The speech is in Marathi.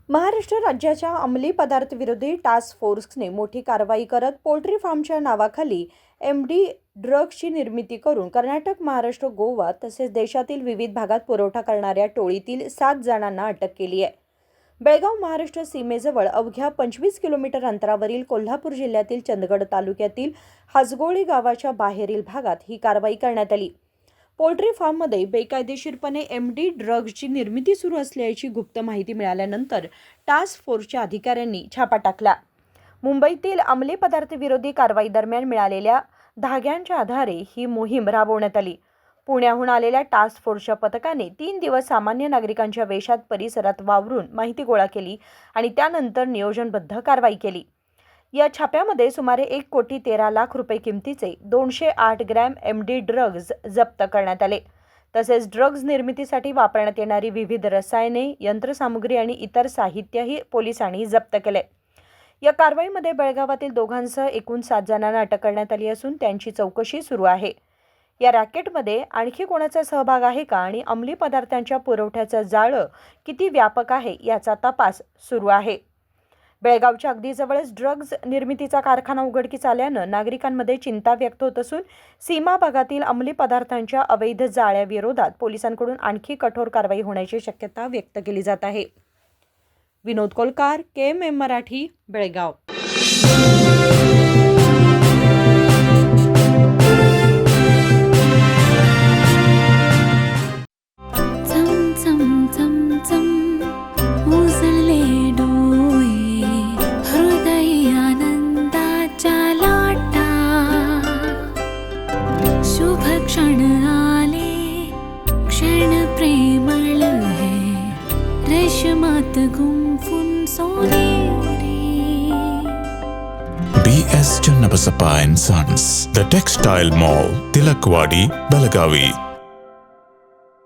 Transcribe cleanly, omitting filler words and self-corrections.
महाराष्ट्र राज्याच्या अंमली पदार्थ विरोधी टास्क फोर्सने मोठी कारवाई करत पोल्ट्री फार्मच्या नावाखाली एमडी ड्रग्जची निर्मिती करून कर्नाटक, महाराष्ट्र, गोवा तसेच देशातील विविध भागात पुरवठा करणाऱ्या टोळीतील 7 जणांना अटक केली आहे. बेळगाव महाराष्ट्र सीमेजवळ अवघ्या 25 किलोमीटर अंतरावरील कोल्हापूर जिल्ह्यातील चंदगड तालुक्यातील हसगोळी गावाच्या बाहेरील भागात ही कारवाई करण्यात आली. पोल्ट्री फार्ममध्ये बेकायदेशीरपणे एमडी ड्रग्जची निर्मिती सुरू असल्याची गुप्त माहिती मिळाल्यानंतर टास्क फोर्सच्या अधिकाऱ्यांनी छापा टाकला. मुंबईतील अंमली पदार्थ विरोधी कारवाई दरम्यान मिळालेल्या धाग्यांच्या आधारे ही मोहीम राबवण्यात आली. पुण्याहून आलेल्या टास्क फोर्सच्या पथकाने 3 दिवस सामान्य नागरिकांच्या वेशात परिसरात वावरून माहिती गोळा केली आणि त्यानंतर नियोजनबद्ध कारवाई केली. या छाप्यामध्ये सुमारे 1,13,00,000 रुपये किमतीचे 208 ग्रॅम एमडी ड्रग्ज जप्त करण्यात आले. तसेच ड्रग्ज निर्मितीसाठी वापरण्यात येणारी विविध रसायने, यंत्रसामुग्री आणि इतर साहित्यही पोलिसांनी जप्त केले. या कारवाईमध्ये बेळगावातील दोघांसह एकूण 7 जणांना अटक करण्यात आली असून त्यांची चौकशी सुरू आहे. या रॅकेटमध्ये आणखी कोणाचा सहभाग आहे का आणि अंमली पदार्थांच्या पुरवठ्याचं जाळं किती व्यापक आहे याचा तपास सुरू आहे. बेळगावच्या अगदी जवळच ड्रग्ज निर्मितीचा कारखाना उघडकीस आल्यानं नागरिकांमध्ये चिंता व्यक्त होत असून सीमा भागातील अंमली पदार्थांच्या अवैध जाळ्याविरोधात पोलिसांकडून आणखी कठोर कारवाई होण्याची शक्यता व्यक्त केली जात आहे. विनोद कोलकार, KMM मराठी, बेळगाव. क्षण आले, क्षण प्रेमळ है, रेशमात गुंफून सोनेरी. BS Channabasappa and Sons, The Textile Mall, Tilakvadi, Belagavi.